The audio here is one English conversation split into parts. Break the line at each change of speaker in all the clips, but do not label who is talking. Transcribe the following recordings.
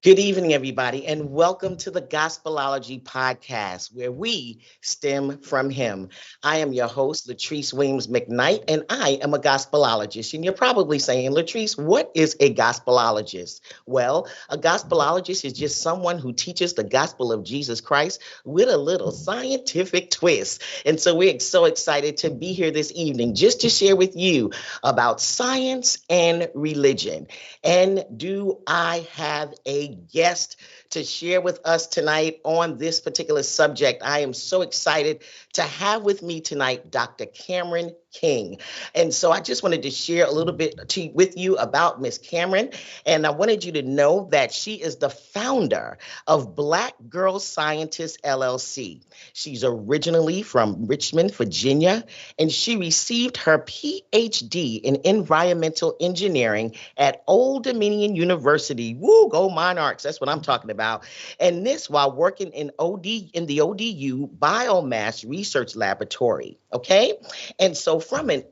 Good evening, everybody, and welcome to the Gospelology podcast, where we stem from Him. I am your host, Latrice Williams McKnight, and I am a gospelologist. And you're probably saying, Latrice, what is a gospelologist? Well, a gospelologist is just someone who teaches the gospel of Jesus Christ with a little scientific twist. And so we're so excited to be here this evening just to share with you about science and religion. And do I have a guest to share with us tonight on this particular subject? I am so excited to have with me tonight Dr. Kameron King. And so I just wanted to share a little bit with you about Miss Kameron. And I wanted you to know that she is the founder of BlackGirlScientist LLC. She's originally from Richmond, Virginia, and she received her PhD in environmental engineering at Old Dominion University. Woo, go Monarchs. That's what I'm talking about. And this while working in the ODU Biomass Research Laboratory. Okay. And so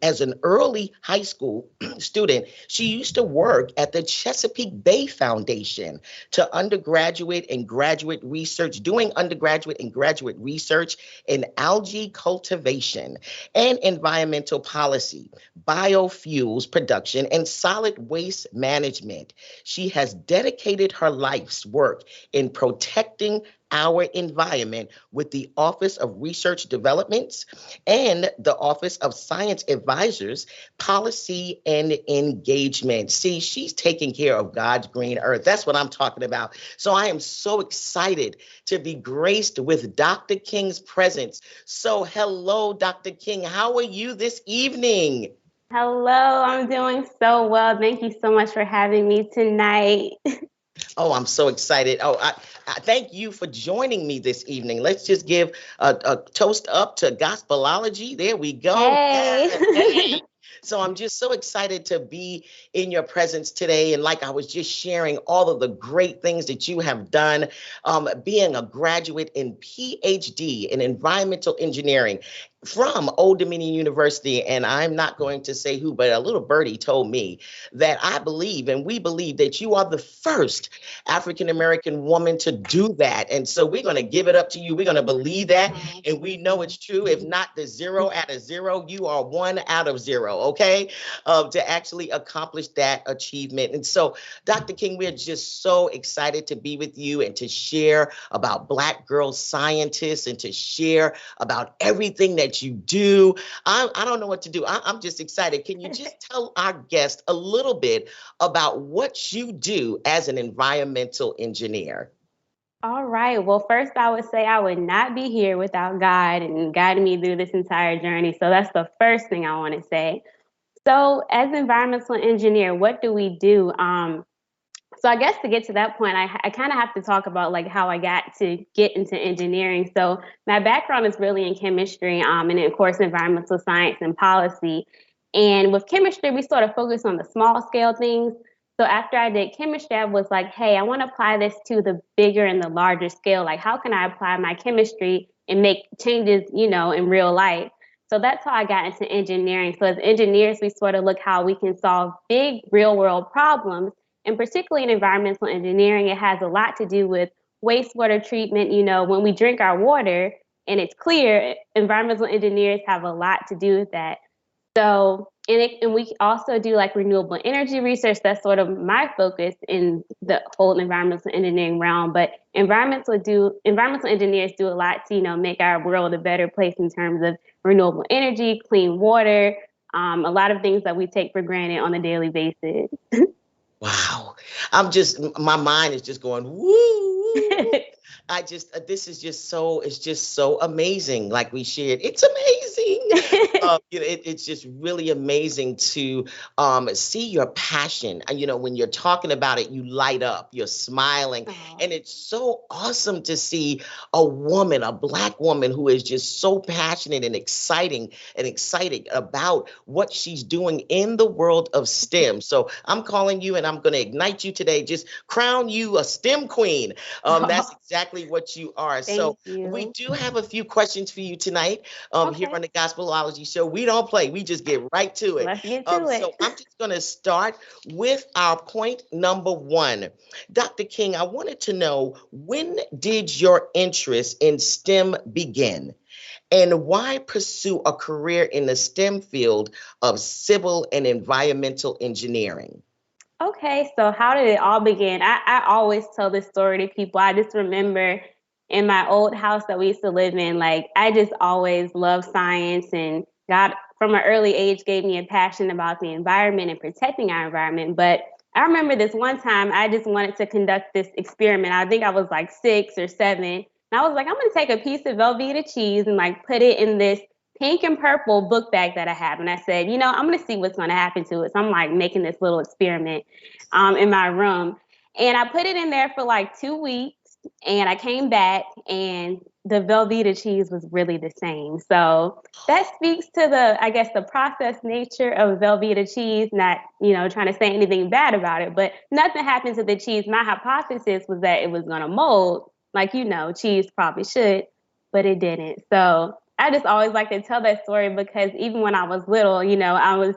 as an early high school student, she used to work at the Chesapeake Bay Foundation to undergraduate and graduate research, doing undergraduate and graduate research in algae cultivation and environmental policy, biofuels production, and solid waste management. She has dedicated her life's work in protecting our environment with the Office of Research Developments and the Office of Science Advisors, Policy and Engagement. See, she's taking care of God's green earth. That's what I'm talking about. So I am so excited to be graced with Dr. King's presence. So hello, Dr. King. How are you this evening?
Hello, I'm doing so well. Thank you so much for having me tonight.
Oh, I'm so excited. Oh, I thank you for joining me this evening. Let's just give a toast up to Gospelology. There we go.
Hey.
Yes, hey. So I'm just so excited to be in your presence today. And like I was just sharing all of the great things that you have done, being a graduate in PhD in environmental engineering from Old Dominion University. And I'm not going to say who, but a little birdie told me that I believe and we believe that you are the first African American woman to do that. And so we're going to give it up to you. We're going to believe that. And we know it's true. If not the zero out of zero, you are one out of zero, okay? To actually accomplish that achievement. And so, Dr. King, we're just so excited to be with you and to share about Black Girl Scientists and to share about everything that you do. I don't know what to do. I'm just excited. Can you just tell our guest a little bit about what you do as an environmental engineer?
All right. Well, first, I would say I would not be here without God and guiding me through this entire journey. So that's the first thing I want to say. So, as an environmental engineer, what do we do? So I guess to get to that point, I kind of have to talk about like how I got to get into engineering. So my background is really in chemistry, and of course environmental science and policy. And with chemistry, we sort of focus on the small scale things. So after I did chemistry, I was like, hey, I want to apply this to the bigger and the larger scale. Like, how can I apply my chemistry and make changes, in real life? So that's how I got into engineering. So as engineers, we sort of look how we can solve big real world problems. And particularly in environmental engineering, it has a lot to do with wastewater treatment. When we drink our water and it's clear, environmental engineers have a lot to do with that. So, and we also do like renewable energy research. That's sort of my focus in the whole environmental engineering realm. But environmental engineers do a lot to, make our world a better place in terms of renewable energy, clean water, a lot of things that we take for granted on a daily basis.
Wow. My mind is just going, woo. This is it's just so amazing. Like we shared, it's amazing. It's just really amazing to see your passion. And, when you're talking about it, you light up, you're smiling.
Aww.
And it's so awesome to see a woman, a Black woman who is just so passionate and excited about what she's doing in the world of STEM. So I'm calling you and I'm going to ignite you today, just crown you a STEM queen. That's exactly what you are.
Thank
So we
you.
do have a few questions for you tonight here
Okay,
on the Gospelology show. We don't play, we just get right to it.
let's get to
So
it.
I'm just going to start with our point number one. Dr. King, I wanted to know, when did your interest in STEM begin? And why pursue a career in the STEM field of civil and environmental engineering?
Okay, so how did it all begin? I always tell this story to people. I just remember in my old house that we used to live in, like I just always loved science, and God from an early age gave me a passion about the environment and protecting our environment. But I remember this one time I just wanted to conduct this experiment. I think I was like 6 or 7. And I was like, I'm gonna take a piece of Velveeta cheese and like put it in this pink and purple book bag that I have. And I said, I'm gonna see what's gonna happen to it. So I'm like making this little experiment in my room. And I put it in there for like 2 weeks, and I came back and the Velveeta cheese was really the same. So that speaks to I guess, the processed nature of Velveeta cheese, not, trying to say anything bad about it, but nothing happened to the cheese. My hypothesis was that it was going to mold, like, cheese probably should, but it didn't. So I just always like to tell that story because even when I was little, I was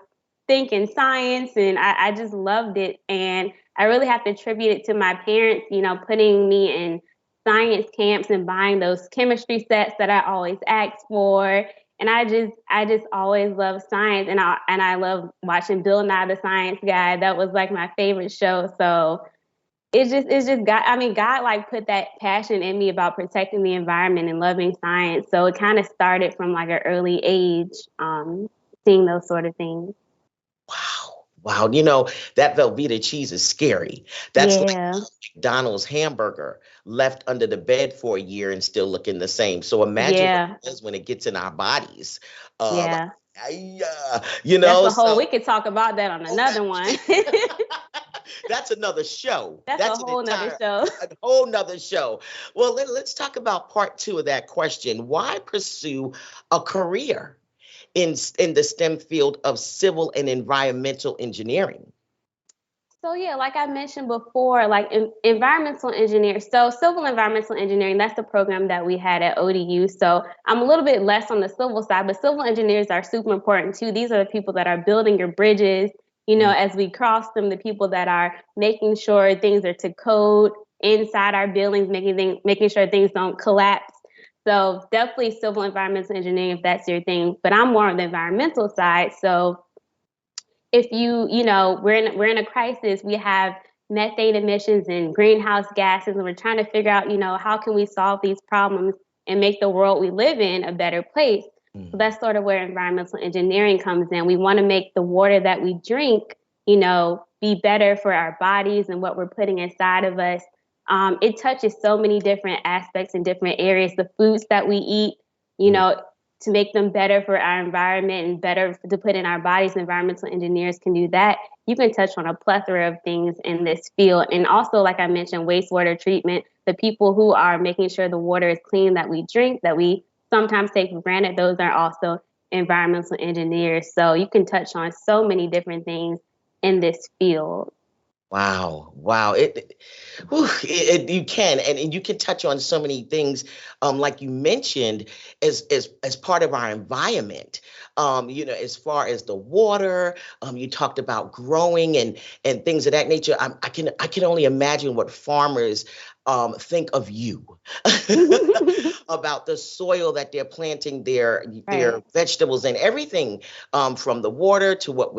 thinking science, and I just loved it. And I really have to attribute it to my parents, putting me in science camps and buying those chemistry sets that I always asked for. And I just always loved science, and I love watching Bill Nye the Science Guy. That was like my favorite show. So it's just God. I mean, God like put that passion in me about protecting the environment and loving science. So it kind of started from like an early age, seeing those sort of things.
Wow. Wow. That Velveeta cheese is scary. That's like
Yeah,
McDonald's hamburger left under the bed for a year and still looking the same. So imagine what
yeah,
it does when it gets in our bodies. Um,
yeah. That's a whole.
so
We could talk about that on
oh,
another one.
that's another show.
That's a
That's an
whole nother
entire
show.
a whole nother show. Well, let's talk about part two of that question. Why pursue a career in the STEM field of civil and environmental engineering?
So yeah, like I mentioned before, like environmental engineer. So civil environmental engineering, that's the program that we had at ODU. So I'm a little bit less on the civil side, but civil engineers are super important too. These are the people that are building your bridges,
Mm,
as we cross them, the people that are making sure things are to code inside our buildings, making sure things don't collapse. So definitely civil environmental engineering if that's your thing. But I'm more on the environmental side. So if we're in a crisis, we have methane emissions and greenhouse gases, and we're trying to figure out, how can we solve these problems and make the world we live in a better place. So
mm.
that's sort of where environmental engineering comes in. We want to make the water that we drink, be better for our bodies and what we're putting inside of us. It touches so many different aspects and different areas. The foods that we eat, you
Mm.
know, to make them better for our environment and better to put in our bodies. Environmental engineers can do that. You can touch on a plethora of things in this field. And also, like I mentioned, wastewater treatment, the people who are making sure the water is clean that we drink, that we sometimes take for granted, those are also environmental engineers. So you can touch on so many different things in this field.
Wow, wow. You can, and you can touch on so many things, like you mentioned, as part of our environment. As far as the water, you talked about growing and things of that nature. I can only imagine what farmers think of you about the soil that they're planting their
Right.
vegetables and everything, from the water to what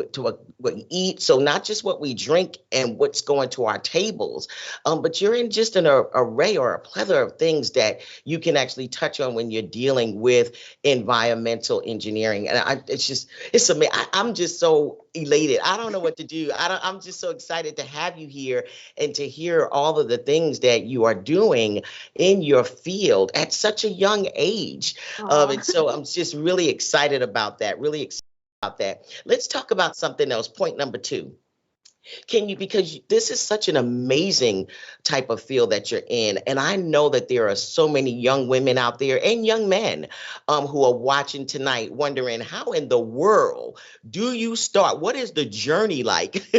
we eat. So not just what we drink and what's going to our tables, but you're in just an array or a plethora of things that you can actually touch on when you're dealing with environmental engineering. And it's amazing. I'm just so elated. I don't know what to do. I'm just so excited to have you here and to hear all of the things that you are doing in your field at such a young age. And
Aw.
so I'm just really excited about that. Really excited about that. Let's talk about something else. Point number two. Because this is such an amazing type of field that you're in. And I know that there are so many young women out there and young men, who are watching tonight wondering, how in the world do you start? What is the journey like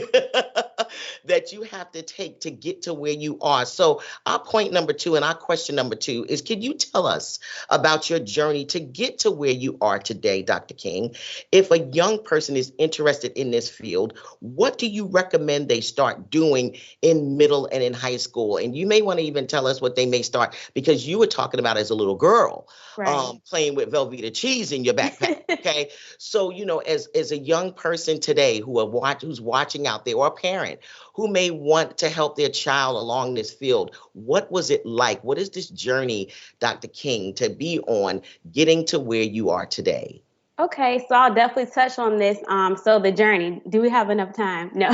that you have to take to get to where you are. So our point number two and our question number two is, can you tell us about your journey to get to where you are today, Dr. King? If a young person is interested in this field, what do you recommend they start doing in middle and in high school? And you may want to even tell us what they may start, because you were talking about as a little girl,
Right.
playing with Velveeta cheese in your backpack. Okay. So, as a young person today who's watching out there, or a parent who may want to help their child along this field, what was it like? What is this journey, Dr. King, to be on getting to where you are today?
Okay, so I'll definitely touch on this. So the journey. Do we have enough time? No.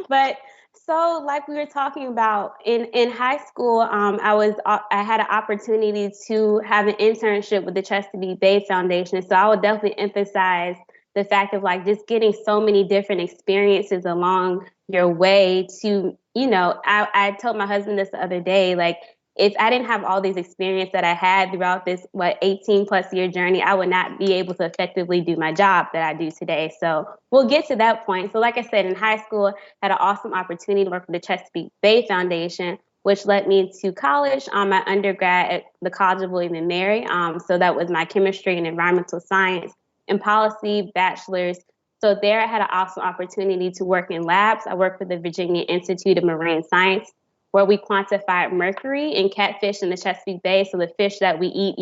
But so like we were talking about in high school, I had an opportunity to have an internship with the Chesapeake Bay Foundation. So I would definitely emphasize the fact of like just getting so many different experiences along your way to, I told my husband this the other day, like if I didn't have all these experiences that I had throughout this 18 plus year journey, I would not be able to effectively do my job that I do today. So we'll get to that point. So like I said, in high school, I had an awesome opportunity to work for the Chesapeake Bay Foundation, which led me to college, my undergrad at the College of William and Mary. So that was my chemistry and environmental science and policy bachelor's. So there I had an awesome opportunity to work in labs. I worked for the Virginia Institute of Marine Science, where we quantified mercury in catfish in the Chesapeake Bay. So the fish that we eat,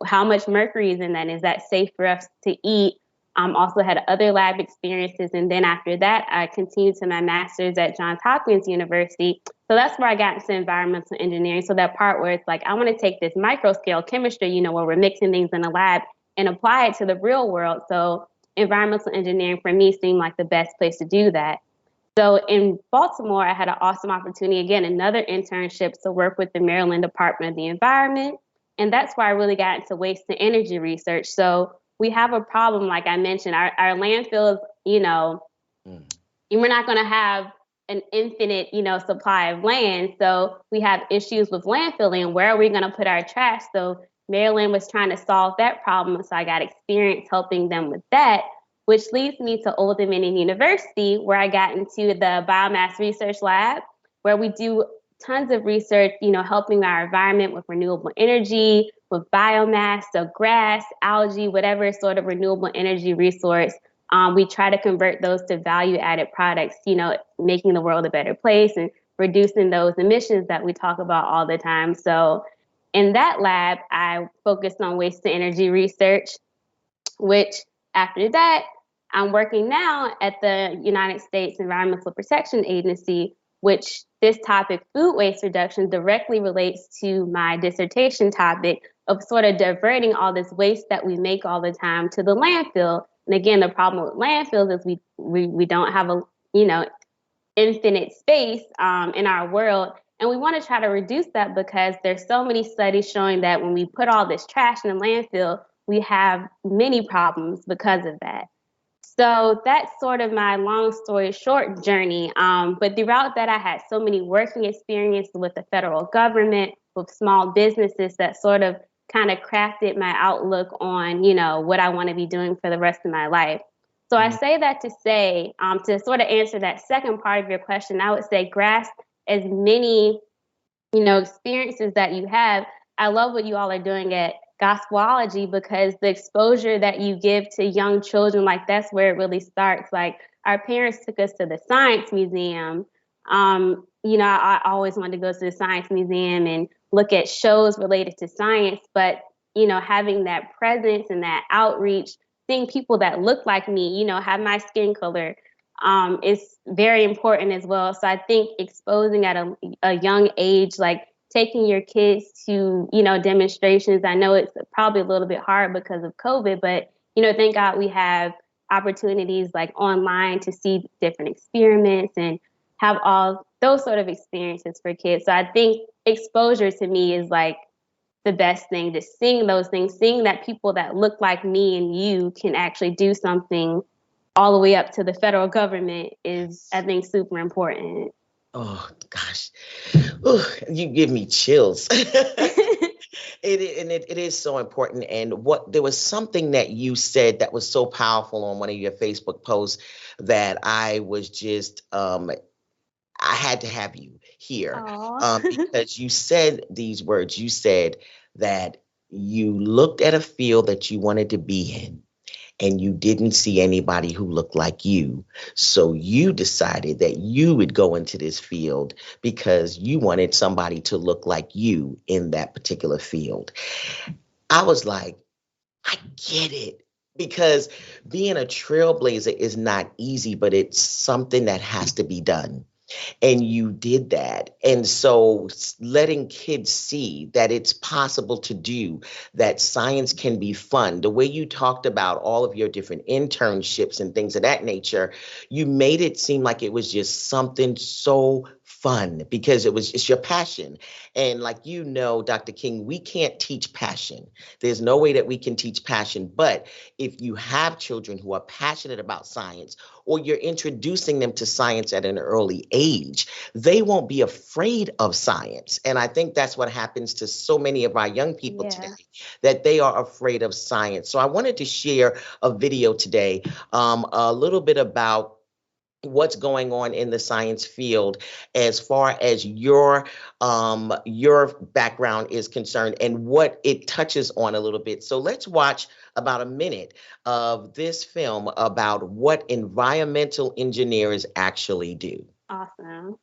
how much mercury is in that? Is that safe for us to eat? Also had other lab experiences. And then after that, I continued to my master's at Johns Hopkins University. So that's where I got into environmental engineering. So that part where it's like, I want to take this micro scale chemistry, where we're mixing things in a lab and apply it to the real world. So environmental engineering for me seemed like the best place to do that. So in Baltimore, I had an awesome opportunity, again, another internship to work with the Maryland Department of the Environment. And that's where I really got into waste and energy research. So we have a problem, like I mentioned, our landfills, we're not going to have an infinite, supply of land. So we have issues with landfilling and where are we going to put our trash? So Maryland was trying to solve that problem. So I got experience helping them with that, which leads me to Old Dominion University, where I got into the Biomass Research Lab, where we do tons of research, helping our environment with renewable energy, with biomass, so grass, algae, whatever sort of renewable energy resource. We try to convert those to value-added products, making the world a better place and reducing those emissions that we talk about all the time. So in that lab, I focused on waste to energy research, which after that, I'm working now at the United States Environmental Protection Agency, which this topic, food waste reduction, directly relates to my dissertation topic of sort of diverting all this waste that we make all the time to the landfill. And again, the problem with landfills is we don't have a, infinite space in our world. And we want to try to reduce that because there's so many studies showing that when we put all this trash in the landfill, we have many problems because of that. So that's sort of my long story short journey. But throughout that, I had so many working experiences with the federal government, with small businesses that sort of kind of crafted my outlook on, what I want to be doing for the rest of my life. So I say that to say, to sort of answer that second part of your question, I would say grasp as many, experiences that you have. I love what you all are doing at Gospelology because the exposure that you give to young children, like that's where it really starts. Like our parents took us to the science museum. I always wanted to go to the science museum and look at shows related to science, but having that presence and that outreach, seeing people that look like me, have my skin color, is very important as well. So I think exposing at a young age, like taking your kids to, demonstrations. I know it's probably a little bit hard because of COVID, but, thank God we have opportunities like online to see different experiments and have all those sort of experiences for kids. So I think exposure to me is like the best thing, just seeing those things, seeing that people that look like me and you can actually do something all the way up to the federal government is, I think, super important.
Oh gosh, ooh, you give me chills. It is so important. And what there was something that you said that was so powerful on one of your Facebook posts that I was just I had to have you here
Oh,
because you said these words. You said that you looked at a field that you wanted to be in and you didn't see anybody who looked like you. So you decided that you would go into this field because you wanted somebody to look like you in that particular field. I was like, I get it. Because being a trailblazer is not easy, but it's something that has to be done, and you did that. And so letting kids see that it's possible to do, that science can be fun, the way you talked about all of your different internships and things of that nature, you made it seem like it was just something so fun because it's your passion. And like Dr. King, we can't teach passion. There's no way that we can teach passion. But if you have children who are passionate about science, or you're introducing them to science at an early age, they won't be afraid of science. And I think that's what happens to so many of our young people today,
yeah.
that they are afraid of science. So I wanted to share a video today, a little bit about what's going on in the science field as far as your background is concerned and what it touches on a little bit. So let's watch about a minute of this film about what environmental engineers actually do.
Awesome.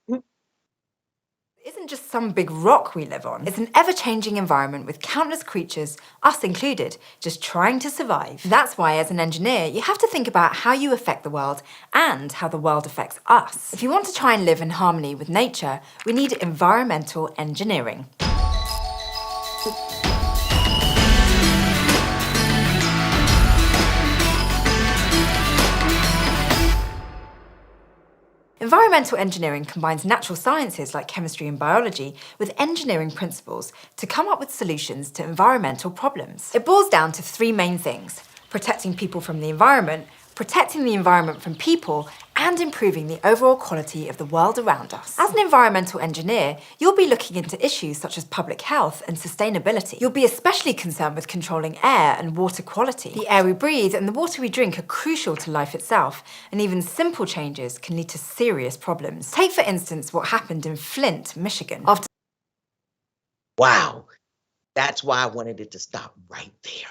It isn't just some big rock we live on. It's an ever-changing environment with countless creatures, us included, just trying to survive. That's why, as an engineer, you have to think about how you affect the world and how the world affects us. If you want to try and live in harmony with nature, we need environmental engineering. Environmental engineering combines natural sciences like chemistry and biology with engineering principles to come up with solutions to environmental problems. It boils down to three main things: protecting people from the environment, protecting the environment from people, and improving the overall quality of the world around us. As an environmental engineer, you'll be looking into issues such as public health and sustainability. You'll be especially concerned with controlling air and water quality. The air we breathe and the water we drink are crucial to life itself, and even simple changes can lead to serious problems. Take, for instance, what happened in Flint, Michigan. After
Wow. That's why I wanted it to stop right there,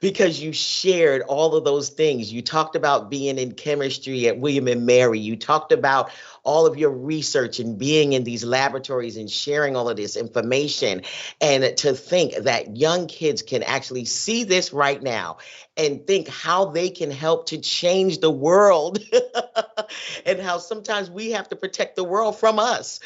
because you shared all of those things. You talked about being in chemistry at William and Mary. You talked about all of your research and being in these laboratories and sharing all of this information. And to think that young kids can actually see this right now and think how they can help to change the world and how sometimes we have to protect the world from us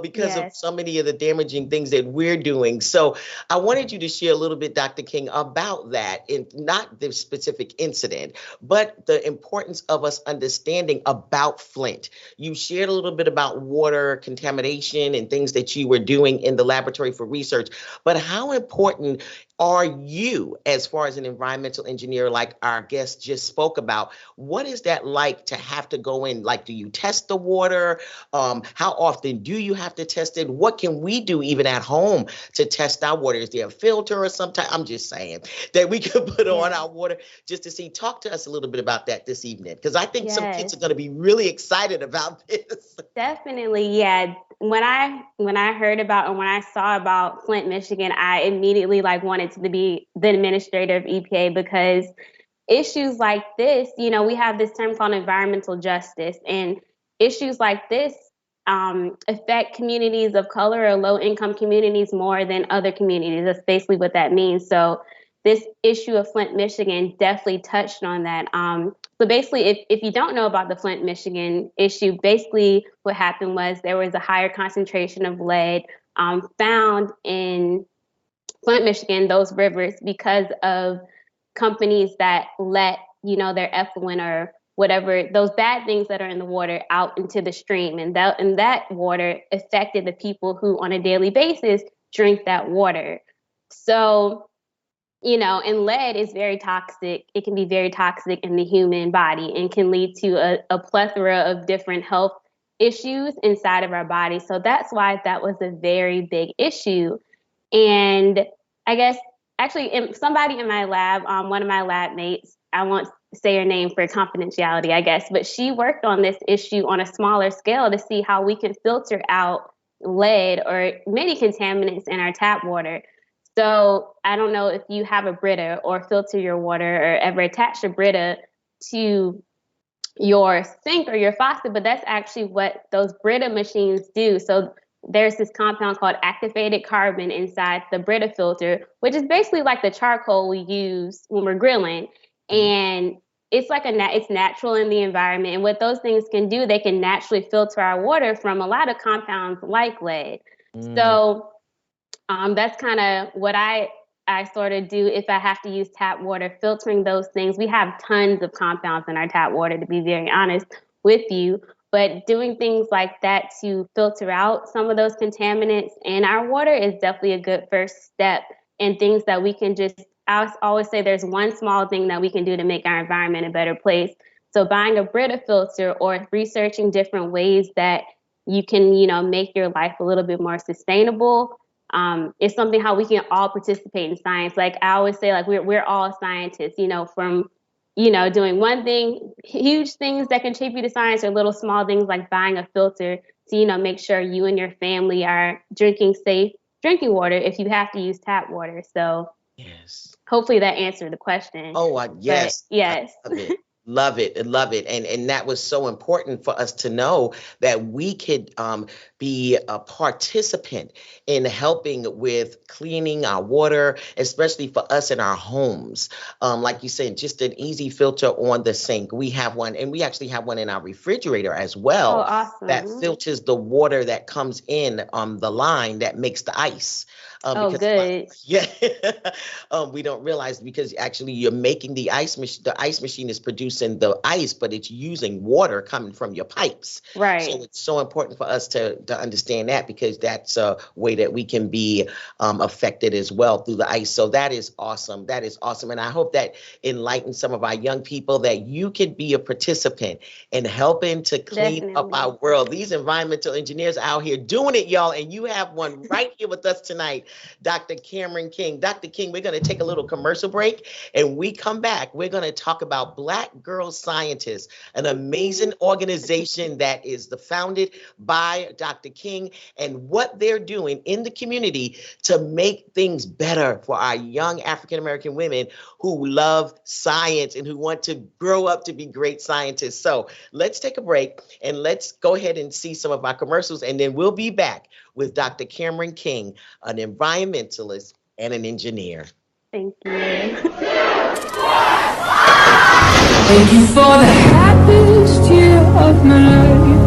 because of
Yes.
so many of the damaging things that we're doing. So I wanted you to share a little bit, Dr. King, about that, and not the specific incident, but the importance of us understanding about Flint. You shared a little bit about water contamination and things that you were doing in the laboratory for research, but how important are you as far as an environmental engineer, like our guest just spoke about? What is that like to have to go in? Like, do you test the water? How often do you have to test it? What can we do even at home to test our water? Is there a filter or something? I'm just saying that we could put on
Yeah.
our water just to see. Talk to us a little bit about that this evening, because I think some kids
Yes.
are going to be really excited about this.
Definitely, yeah. When I heard about and when I saw about Flint, Michigan, I immediately wanted to be the administrator of EPA because issues like this, we have this term called environmental justice, and issues like this affect communities of color or low income communities more than other communities. That's basically what that means. So this issue of Flint, Michigan definitely touched on that. So basically, if you don't know about the Flint, Michigan issue, basically what happened was there was a higher concentration of lead found in Flint, Michigan, those rivers, because of companies that let their effluent or whatever, those bad things that are in the water, out into the stream, and that water affected the people who on a daily basis drink that water. So and lead is very toxic. It can be very toxic in the human body and can lead to a plethora of different health issues inside of our body. So that's why that was a very big issue. And I guess actually somebody in my lab, one of my lab mates, I won't say her name for confidentiality, I guess, but she worked on this issue on a smaller scale to see how we can filter out lead or many contaminants in our tap water. So I don't know if you have a Brita or filter your water or ever attach a Brita to your sink or your faucet, but that's actually what those Brita machines do. So there's this compound called activated carbon inside the Brita filter, which is basically like the charcoal we use when we're grilling. And it's like it's natural in the environment. And what those things can do, they can naturally filter our water from a lot of compounds like lead. So that's kind of what I sort of do if I have to use tap water, filtering those things. We have tons of compounds in our tap water, to be very honest with you. But doing things like that to filter out some of those contaminants in our water is definitely a good first step, and things that we can I always say there's one small thing that we can do to make our environment a better place. So buying a Brita filter or researching different ways that you can, make your life a little bit more sustainable. It's something how we can all participate in science. Like I always say, like we're all scientists, from doing one thing, huge things that contribute to science, or little small things like buying a filter to, make sure you and your family are drinking safe drinking water if you have to use tap water. So
yes,
hopefully that answered the question.
Oh, yes.
But, yes.
Love it. And that was so important for us to know that we could be a participant in helping with cleaning our water, especially for us in our homes. Like you said, just an easy filter on the sink. We have one, and we actually have one in our refrigerator as well.
Oh, awesome.
That filters the water that comes in the line that makes the ice.
Good.
We don't realize, because actually you're making the ice machine. The ice machine is producing the ice, but it's using water coming from your pipes.
Right.
So it's so important for us to understand that, because that's a way that we can be affected as well through the ice. So that is awesome. That is awesome. And I hope that enlightens some of our young people that you can be a participant in helping to clean up our world. These environmental engineers out here doing it, y'all. And you have one right here with us tonight. Dr. Kameron King. Dr. King, we're going to take a little commercial break, and we come back. We're going to talk about BlackGirlScientist, an amazing organization that is founded by Dr. King, and what they're doing in the community to make things better for our young African-American women who love science and who want to grow up to be great scientists. So let's take a break, and let's go ahead and see some of our commercials, and then we'll be back with Dr. Kameron King, an environmentalist and an engineer.
Thank you.
Thank you for the happiest year of my life.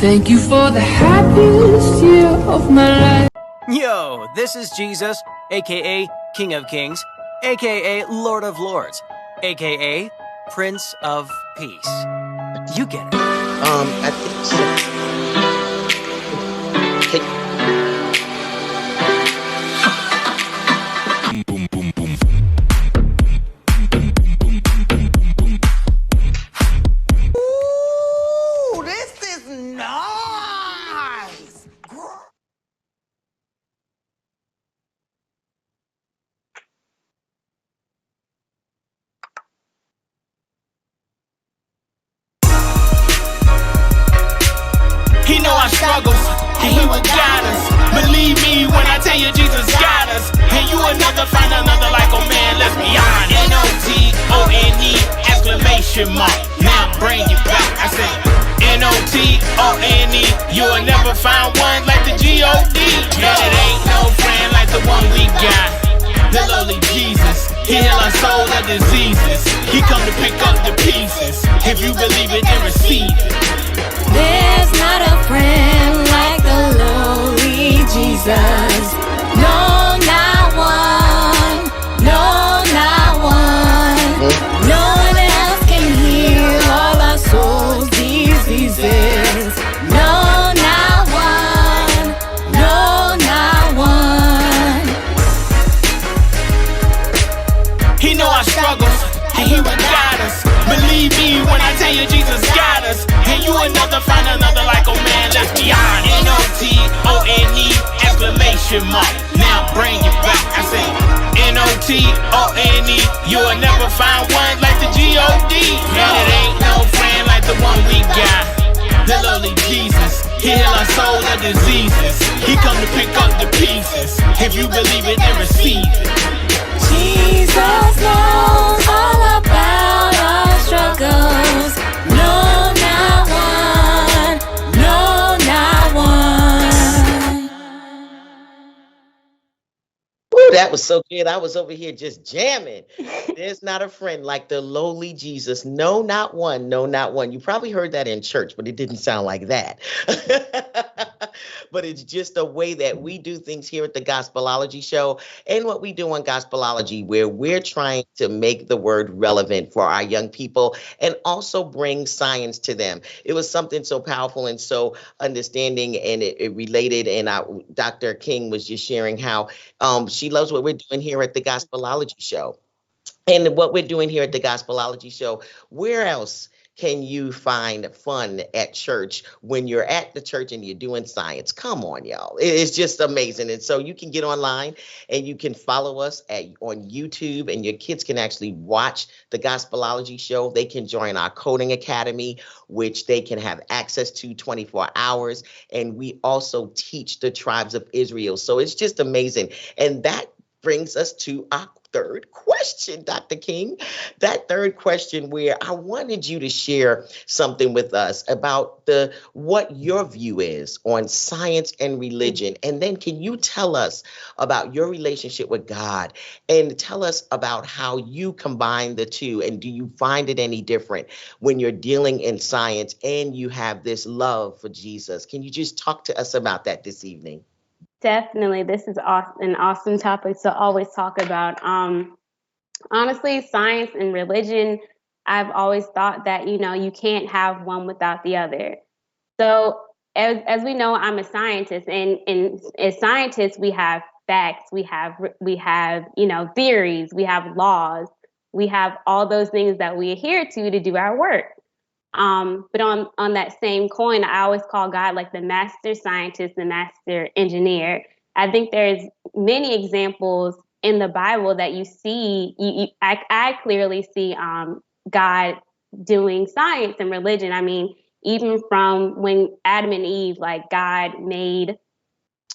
Thank you for the happiest year of my life.
Yo, this is Jesus, aka King of Kings, aka Lord of Lords, aka Prince of Peace. You get it.
I think so.
Boom, boom, boom.
Ooh, this is nice.
He know our struggles, and he will guide us. Believe me when I tell you Jesus got us. And you will never find another like, oh man, let's be honest. N-O-T-O-N-E, exclamation mark. Now bring it back. I said N-O-T-O-N-E, you will never find one like the G-O-D. Yeah, it ain't no friend like the one we got. The lowly Jesus, he heal our soul of diseases. He come to pick up the pieces. If you believe it, then receive it.
There's not a friend like the lowly Jesus. No, not one. No, not one. No one else can heal all our souls' diseases. No, not one. No, not one.
He know our struggles, and he will guide us. Believe me when I tell you Jesus got us. And you will you believe it, then receive it.
Jesus knows all about our struggles. No, not one. No, not one.
Woo, that was so good. I was over here just jamming. There's not a friend like the lowly Jesus. No, not one. No, not one. You probably heard that in church, but it didn't sound like that. But it's just a way that we do things here at the Gospelology Show and what we do on Gospelology, where we're trying to make the word relevant for our young people and also bring science to them. It was something so powerful and so understanding, and it related. And Dr. King was just sharing how she loves what we're doing here at the Gospelology Show. And what we're doing here at the Gospelology Show, where else can you find fun at church when you're at the church and you're doing science? Come on, y'all. It's just amazing. And so you can get online and you can follow us on YouTube, and your kids can actually watch the Gospelology Show. They can join our coding academy, which they can have access to 24 hours. And we also teach the tribes of Israel. So it's just amazing. And that brings us to our third question, Dr. King. That third question, where I wanted you to share something with us about what your view is on science and religion. And then can you tell us about your relationship with God, and tell us about how you combine the two? And do you find it any different when you're dealing in science and you have this love for Jesus? Can you just talk to us about that this evening?
Definitely. This is an awesome topic to always talk about. Honestly, science and religion, I've always thought that, you can't have one without the other. So as we know, I'm a scientist, and as scientists, we have facts, we have theories, we have laws, we have all those things that we adhere to do our work. But on that same coin, I always call God like the master scientist, the master engineer. I think there's many examples in the Bible that you see. I clearly see God doing science and religion. I mean, even from when Adam and Eve, like God made,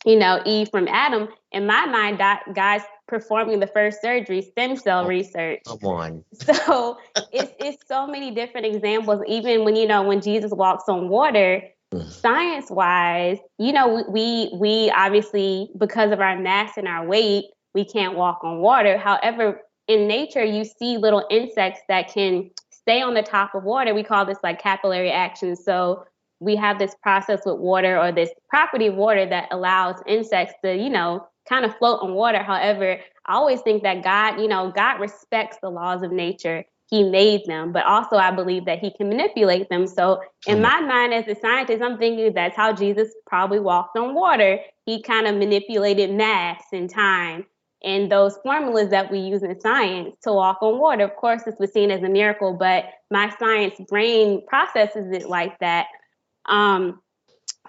Eve from Adam. In my mind, God's performing the first surgery, stem cell research.
Come on.
So it's so many different examples. Even when Jesus walks on water, science wise, we obviously, because of our mass and our weight, we can't walk on water. However, in nature, you see little insects that can stay on the top of water. We call this like capillary action. So we have this process with water, or this property of water, that allows insects to, kind of float on water. However, I always think that God respects the laws of nature. He made them, but also I believe that he can manipulate them. So in my mind, as a scientist, I'm thinking that's how Jesus probably walked on water. He kind of manipulated mass and time and those formulas that we use in science to walk on water. Of course, this was seen as a miracle, but my science brain processes it like that.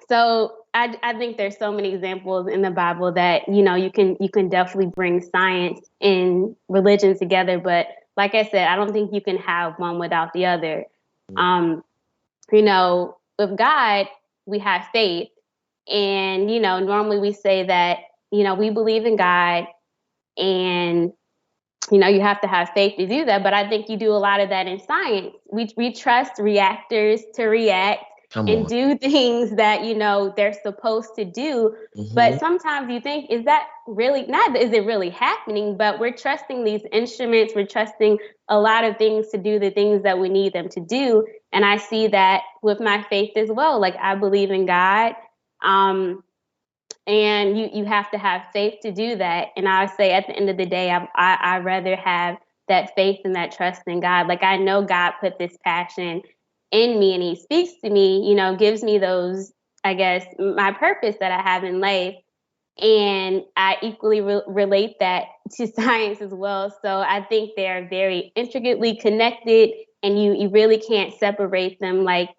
So I think there's so many examples in the Bible that, you can definitely bring science and religion together. But like I said, I don't think you can have one without the other. With God, we have faith. And, normally we say that, we believe in God, and, you have to have faith to do that. But I think you do a lot of that in science. We trust reactors to react and do things that, they're supposed to do. But sometimes you think, is it really happening? But we're trusting these instruments. We're trusting a lot of things to do the things that we need them to do. And I see that with my faith as well. Like, I believe in God. And you have to have faith to do that. And I say at the end of the day, I rather have that faith and that trust in God. Like, I know God put this passion in me, and he speaks to me, gives me those, I guess, my purpose that I have in life. And I equally relate that to science as well. So I think they're very intricately connected, and you really can't separate them like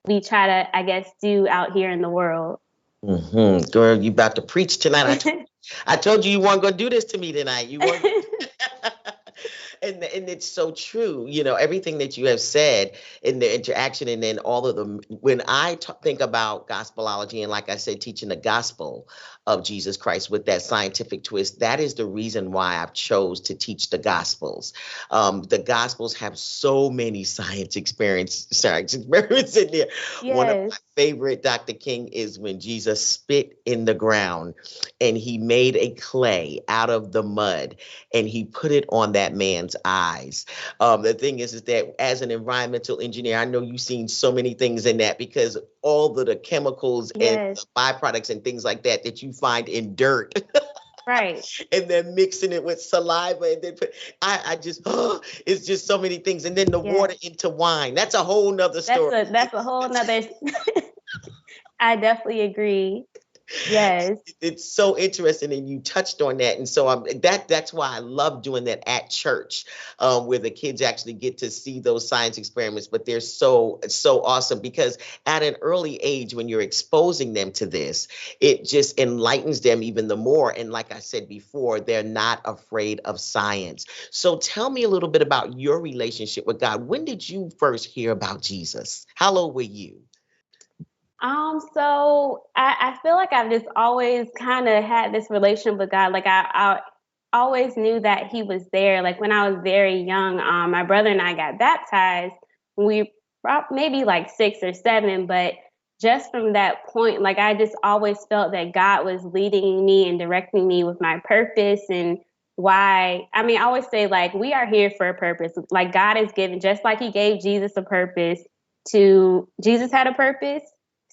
we try to, I guess, do out here in the world.
Girl, you about to preach tonight. I told you weren't going to do this to me tonight. You weren't. And it's so true. Everything that you have said in the interaction, and then all of them. When I think about gospelology, and like I said, teaching the gospel of Jesus Christ with that scientific twist, that is the reason why I've chose to teach the gospels. The gospels have so many science experiments in there. One of
Yes.
my favorite, Dr. King, is when Jesus spit in the ground and he made a clay out of the mud and he put it on that man's eyes. The thing is that as an environmental engineer, I know you've seen so many things in that, because all of the chemicals and
Yes.
the byproducts and things like that you find in dirt,
Right.
and then mixing it with saliva, and then I just it's just so many things, and then the
Yes.
water into wine. That's a whole nother story.
That's a whole nother. I definitely agree. Yes.
It's so interesting, and you touched on that, and so that's why I love doing that at church, where the kids actually get to see those science experiments. But they're so awesome, because at an early age, when you're exposing them to this, it just enlightens them even the more. And like I said before, they're not afraid of science. So tell me a little bit about your relationship with God. When did you first hear about Jesus? How old were you?
So I feel like I've just always kind of had this relationship with God. Like I always knew that He was there. Like when I was very young, my brother and I got baptized when we maybe like 6 or 7, but just from that point, like I just always felt that God was leading me and directing me with my purpose and why. I mean, I always say like we are here for a purpose. Like God is given, just like He gave Jesus a purpose. Jesus had a purpose,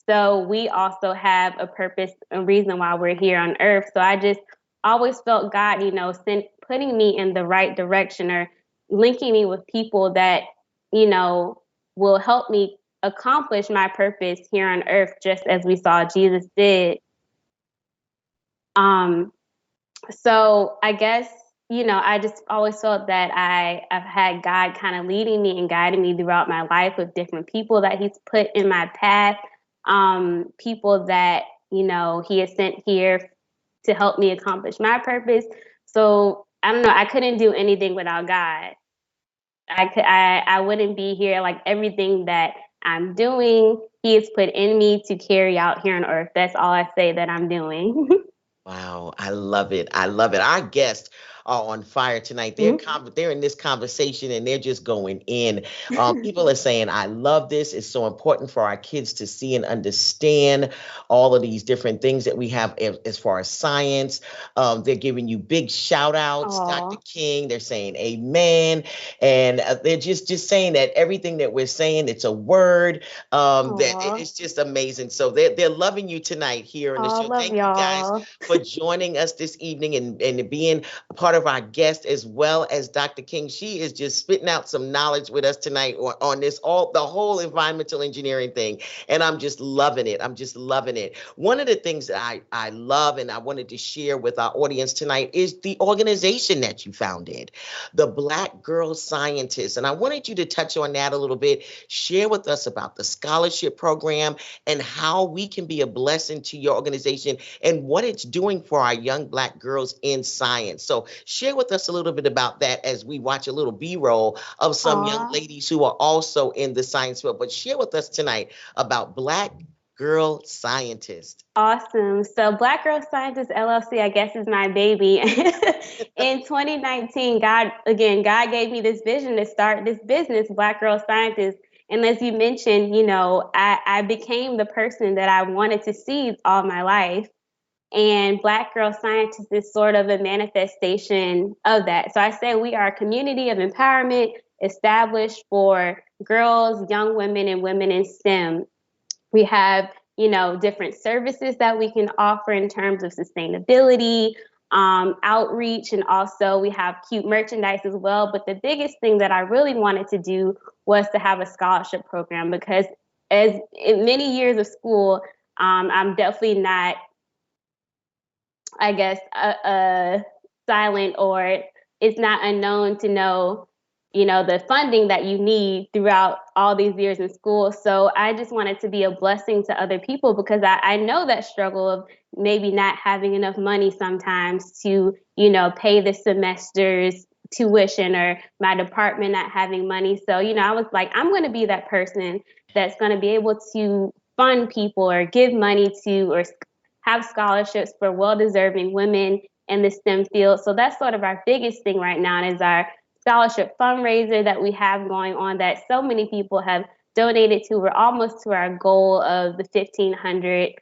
so we also have a purpose, a reason why we're here on earth. So I just always felt God, putting me in the right direction or linking me with people that, will help me accomplish my purpose here on earth, just as we saw Jesus did. Um, so I guess, I just always felt that I've had God kind of leading me and guiding me throughout my life with different people that He's put in my path, people that, He has sent here to help me accomplish my purpose. So I don't know, I couldn't do anything without God. I wouldn't be here. Like everything that I'm doing, He has put in me to carry out here on earth. That's all I say that I'm doing.
Wow, I love it. I love it. Our guests are on fire tonight. They're in this conversation and they're just going in. People are saying, I love this. It's so important for our kids to see and understand all of these different things that we have as far as science. They're giving you big shout outs, Dr. King. They're saying amen. And they're just saying that everything that we're saying, it's a word. It's just amazing. So they're loving you tonight here on the show.
Love
Thank you guys
y'all.
for joining us this evening and being a part of our guest, as well as Dr. King. She is just spitting out some knowledge with us tonight on this, the whole environmental engineering thing. And I'm just loving it. I'm just loving it. One of the things that I love and I wanted to share with our audience tonight is the organization that you founded, the Black Girl Scientist. And I wanted you to touch on that a little bit, share with us about the scholarship program and how we can be a blessing to your organization and what it's doing for our young Black girls in science. So share with us a little bit about that as we watch a little B-roll of some young ladies who are also in the science field. But share with us tonight about Black Girl Scientist.
Awesome. So Black Girl Scientist LLC, I guess, is my baby. In 2019, God gave me this vision to start this business, Black Girl Scientist. And as you mentioned, I became the person that I wanted to see all my life. And Black Girl Scientist is sort of a manifestation of that. So I say we are a community of empowerment established for girls, young women, and women in STEM. We have, different services that we can offer in terms of sustainability, outreach, and also we have cute merchandise as well. But the biggest thing that I really wanted to do was to have a scholarship program, because as in many years of school, I'm definitely not, I guess, silent, or it's not unknown to know, the funding that you need throughout all these years in school. So I just wanted to be a blessing to other people, because I know that struggle of maybe not having enough money sometimes to, pay the semesters tuition or my department not having money. So, I was like, I'm going to be that person that's going to be able to fund people or give money to or have scholarships for well-deserving women in the STEM field. So that's sort of our biggest thing right now is our scholarship fundraiser that we have going on that so many people have donated to. We're almost to our goal of the 1,500.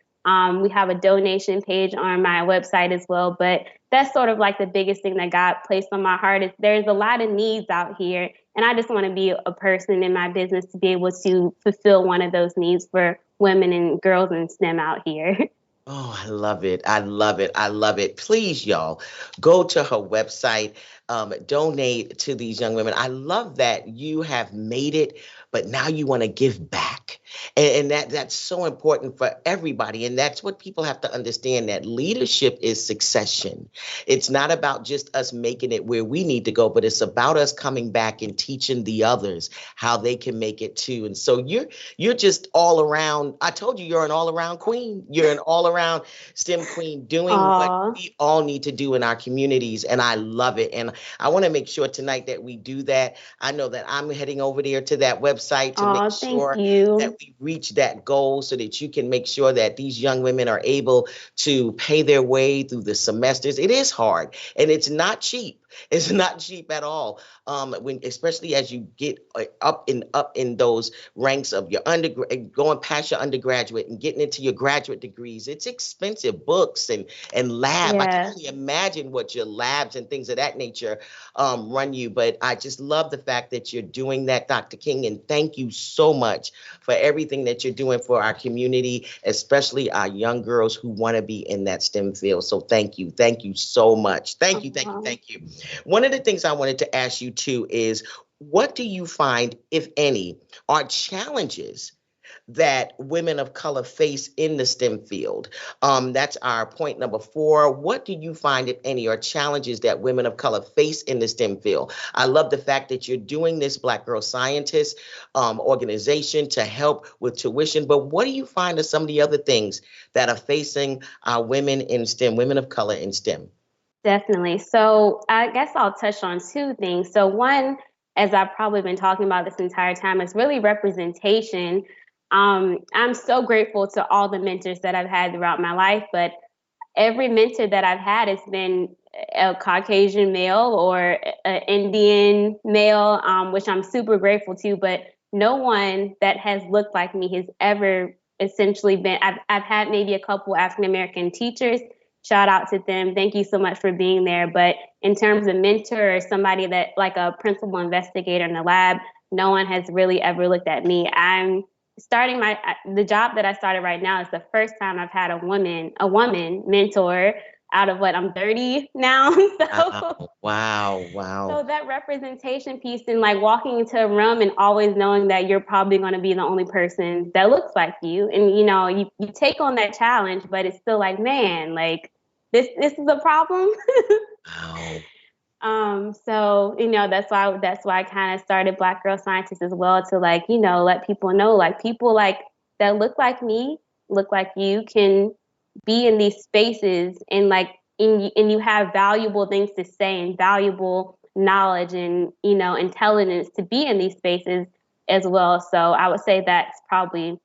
We have a donation page on my website as well, but that's sort of like the biggest thing that God placed on my heart is there's a lot of needs out here, and I just want to be a person in my business to be able to fulfill one of those needs for women and girls in STEM out here.
Oh, I love it. I love it. I love it. Please, y'all, go to her website, donate to these young women. I love that you have made it, but now you want to give back. And that's so important for everybody. And that's what people have to understand, that leadership is succession. It's not about just us making it where we need to go, but it's about us coming back and teaching the others how they can make it too. And so you're just all around. I told you you're an all around queen. You're an all around STEM queen doing what we all need to do in our communities. And I love it. And I want to make sure tonight that we do that. I know that I'm heading over there to that website to make sure that we reach that goal so that you can make sure that these young women are able to pay their way through the semesters. It is hard and it's not cheap. It's not cheap at all. Especially as you get up in those ranks of your going past your undergraduate and getting into your graduate degrees. It's expensive, books and lab. I can only imagine what your labs and things of that nature run you. But I just love the fact that you're doing that, Dr. King, and thank you so much for everything that you're doing for our community, especially our young girls who want to be in that STEM field. So thank you so much. Thank you. One of the things I wanted to ask you too is, what do you find, if any, are challenges that women of color face in the STEM field? That's our point number 4. What do you find, if any, are challenges that women of color face in the STEM field? I love the fact that you're doing this Black Girl Scientist organization to help with tuition, but what do you find are some of the other things that are facing our women in STEM, women of color in STEM?
Definitely. So I guess I'll touch on 2 things. So one, as I've probably been talking about this entire time, is really representation. I'm so grateful to all the mentors that I've had throughout my life, but every mentor that I've had has been a Caucasian male or an Indian male, which I'm super grateful to, but no one that has looked like me has ever essentially been. I've had maybe a couple African-American teachers. Shout out to them. Thank you so much for being there. But in terms of mentor or somebody that like a principal investigator in the lab, no one has really ever looked at me. I'm starting the job that I started right now is the first time I've had a woman mentor out of I'm 30 now. So
Wow.
So that representation piece and like walking into a room and always knowing that you're probably going to be the only person that looks like you. And, you take on that challenge, but it's still like, man, like this is a problem.
Wow.
So, that's why I kind of started Black Girl Scientist as well, to let people know, like people like that look like me, look like you, can be in these spaces and and you have valuable things to say and valuable knowledge and, intelligence to be in these spaces as well. So I would say that's probably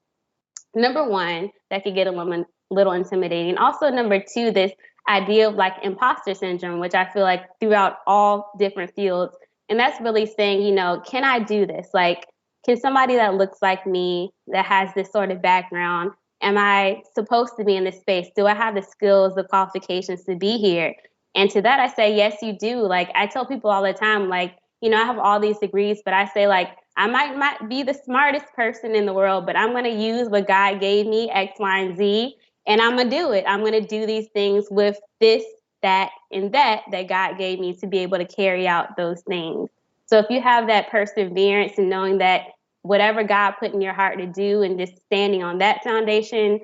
number 1 that could get a little intimidating. Also, number 2, this idea of like imposter syndrome, which I feel like throughout all different fields. And that's really saying, can I do this? Like, can somebody that looks like me, that has this sort of background, am I supposed to be in this space? Do I have the skills, the qualifications to be here? And to that, I say, yes, you do. Like, I tell people all the time, like, I have all these degrees, but I say, like, I might not be the smartest person in the world, but I'm going to use what God gave me, X, Y, and Z, and I'm going to do it. I'm going to do these things with this, that, and that God gave me to be able to carry out those things. So if you have that perseverance and knowing that whatever God put in your heart to do and just standing on that foundation,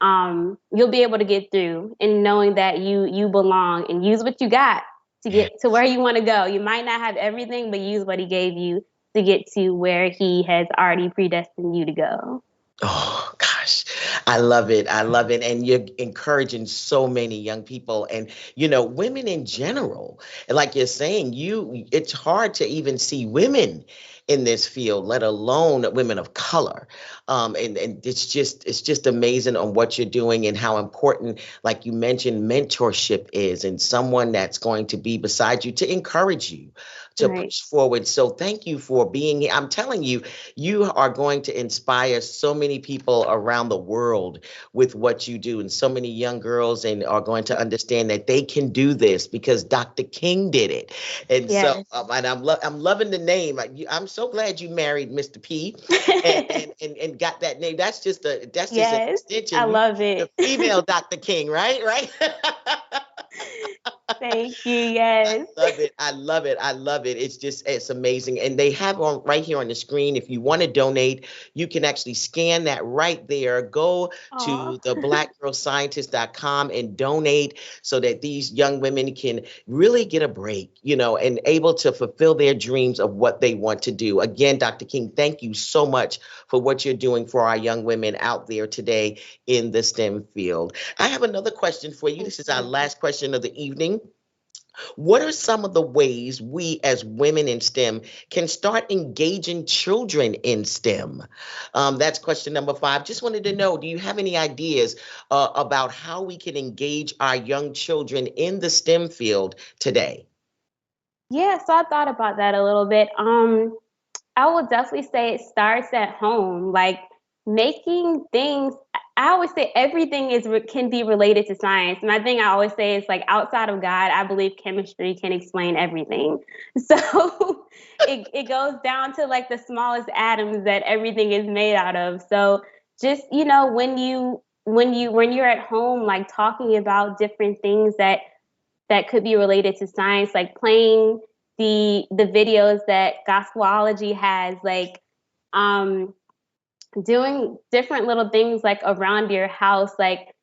you'll be able to get through, and knowing that you belong and use what you got to get to where you want to go. You might not have everything, but use what He gave you to get to where He has already predestined you to go.
Oh, gosh. I love it. I love it. And you're encouraging so many young people and, women in general. And like you're saying, it's hard to even see women in this field, let alone women of color. And it's just amazing on what you're doing and how important, like you mentioned, mentorship is and someone that's going to be beside you to encourage you to
Right.
push forward. So thank you for being here. I'm telling you, you are going to inspire so many people around the world with what you do, and so many young girls and are going to understand that they can do this because Dr. King did it. And so,
Yes.
and I'm loving the name. I'm so glad you married Mr. P, and got that name. That's just an
Yes, I
extension. You
love
the
it.
female Dr. King, right? Right.
Thank you. Yes.
Love it. I love it. I love it. It's amazing. And they have on right here on the screen. If you want to donate, you can actually scan that right there. Go
Aw.
to the BlackGirlScientist.com and donate so that these young women can really get a break, and able to fulfill their dreams of what they want to do. Again, Dr. King, thank you so much for what you're doing for our young women out there today in the STEM field. I have another question for you.
Thank
This is our
you.
last question of the evening. What are some of the ways we as women in STEM can start engaging children in STEM? That's question number 5. Just wanted to know, do you have any ideas about how we can engage our young children in the STEM field today?
Yeah, so I thought about that a little bit. I would definitely say it starts at home, like making things. I always say everything can be related to science. My thing I always say is like outside of God, I believe chemistry can explain everything. So it goes down to like the smallest atoms that everything is made out of. So just when you're at home, like talking about different things that could be related to science, like playing the videos that Gospelology has, like doing different little things like around your house, like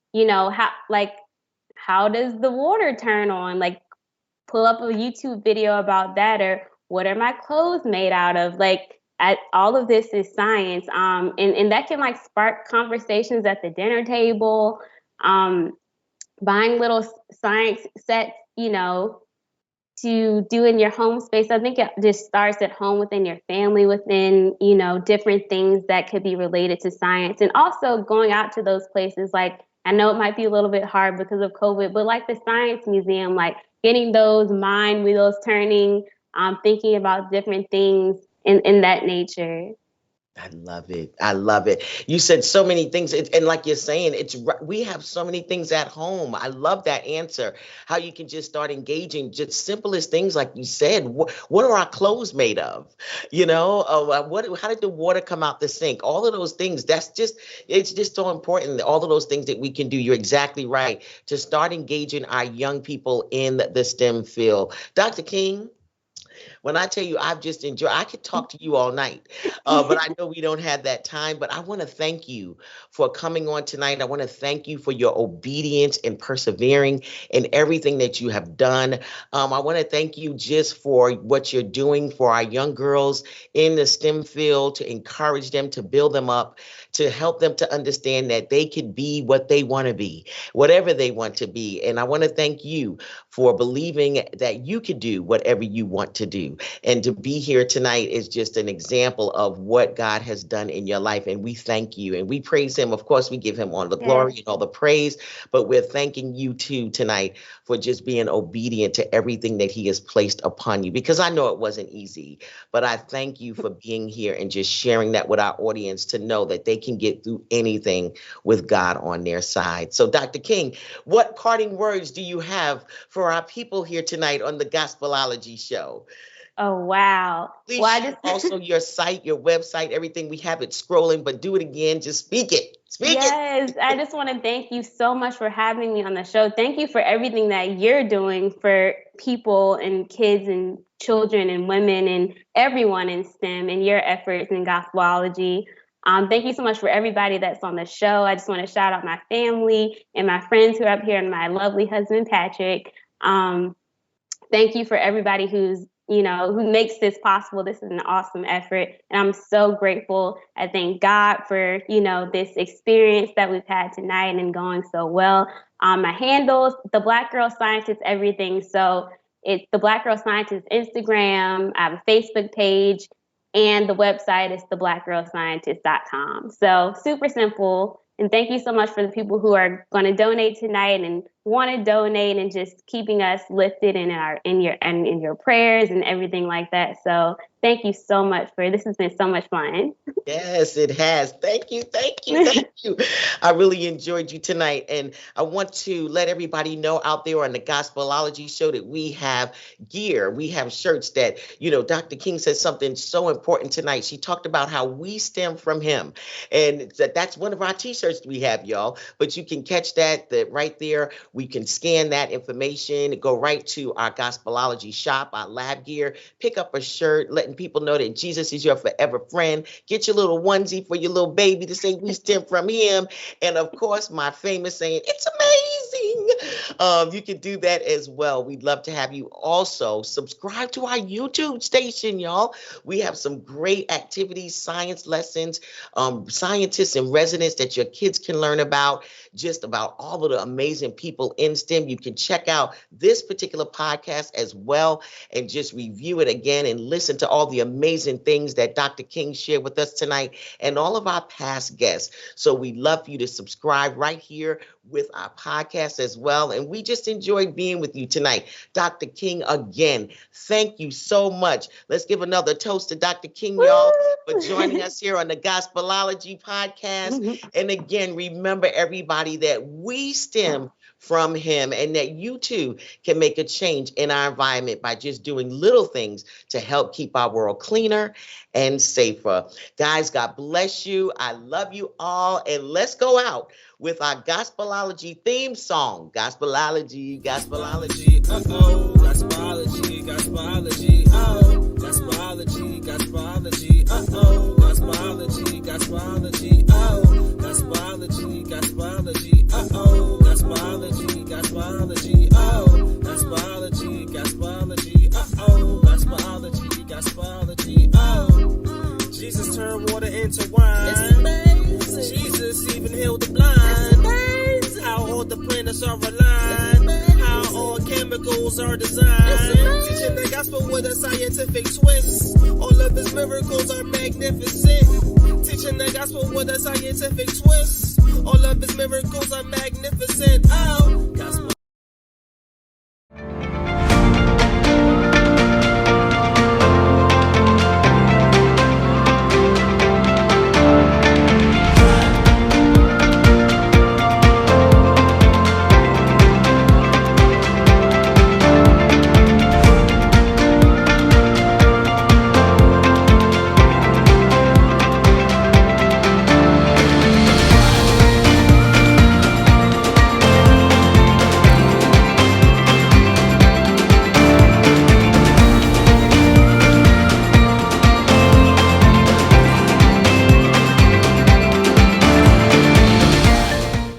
how does the water turn on? Like pull up a YouTube video about that, or what are my clothes made out of? Like all of this is science, and that can like spark conversations at the dinner table. Um, Buying little science sets, to do in your home space. I think it just starts at home within your family, within, different things that could be related to science. And also going out to those places, like I know it might be a little bit hard because of COVID, but like the science museum, like getting those mind wheels turning, thinking about different things in that nature.
I love it. I love it. You said so many things, and like you're saying, we have so many things at home. I love that answer. How you can just start engaging, just simplest things, like you said. What are our clothes made of? How did the water come out the sink? All of those things. It's just so important. All of those things that we can do. You're exactly right. To start engaging our young people in the STEM field. Dr. King. When I tell you I've just enjoyed, I could talk to you all night, but I know we don't have that time. But I want to thank you for coming on tonight. I want to thank you for your obedience and persevering in everything that you have done. I want to thank you just for what you're doing for our young girls in the STEM field, to encourage them, to build them up, to help them to understand that they could be what they want to be, whatever they want to be. And I want to thank you for believing that you could do whatever you want to do. And to be here tonight is just an example of what God has done in your life. And we thank you and we praise him. Of course, we give him all the
Yes.
glory and all the praise, but we're thanking you too tonight for just being obedient to everything that he has placed upon you, because I know it wasn't easy, but I thank you for being here and just sharing that with our audience to know that they can get through anything with God on their side. So Dr. King, what parting words do you have for our people here tonight on the Gospelology show?
Oh, wow.
Please
Well, I
share
just
also your site, your website, everything. We have it scrolling, but do it again. Just speak it. Speak it.
Yes, I just want to thank you so much for having me on the show. Thank you for everything that you're doing for people and kids and children and women and everyone in STEM and your efforts in Gospelology. Thank you so much for everybody that's on the show. I just want to shout out my family and my friends who are up here and my lovely husband, Patrick. Thank you for everybody who's who makes this possible. This is an awesome effort, and I'm so grateful. I thank God for, this experience that we've had tonight and going so well. My handles, the Black Girl Scientist, everything. So it's the Black Girl Scientist Instagram. I have a Facebook page, and the website is theblackgirlscientist.com. So super simple. And thank you so much for the people who are going to donate tonight and want to donate and just keeping us lifted in your prayers and everything like that. So thank you so much this has been so much fun.
Yes, it has. Thank you. I really enjoyed you tonight. And I want to let everybody know out there on the Gospelology show that we have gear. We have shirts that, Dr. King said something so important tonight. She talked about how we stem from him. And that's one of our t-shirts we have, y'all. But you can catch that right there. We can scan that information, go right to our Gospelology shop, our lab gear, pick up a shirt, letting people know that Jesus is your forever friend. Get your little onesie for your little baby to say we stem from him. And of course, my famous saying, it's amazing. You can do that as well. We'd love to have you also subscribe to our YouTube station, y'all. We have some great activities, science lessons, scientists and residents that your kids can learn about, just about all of the amazing people in STEM. You can check out this particular podcast as well and just review it again and listen to all the amazing things that Dr. King shared with us tonight and all of our past guests. So we'd love for you to subscribe right here with our podcast as well. And we just enjoyed being with you tonight. Dr. King, again, thank you so much. Let's give another toast to Dr. King, y'all, for joining us here on the Gospelology podcast. And again, remember everybody that we stem from him and that you too can make a change in our environment by just doing little things to help keep our world cleaner and safer. Guys, God bless you. I love you all. And let's go out with our Gospelology theme song. Gospelology, Gospelology.
Uh-oh, Gospelology, Gospelology. Oh, Gospelology, Gospelology. Uh-oh, Gospelology, Gospelology. Oh, Gospelology, Gospelology. Uh-oh, Gospelology, Gospelology. Oh, Gospelology, Gospelology. Uh-oh, Gospelology, Gospelology. Oh, Jesus turned water into wine. It's amazing. Jesus even healed the blind. It's amazing. How all the planets are aligned. How all chemicals are designed. Teaching the gospel with a scientific twist. All of his miracles are magnificent. Teaching the gospel with a scientific twist. All of his miracles are magnificent. Oh,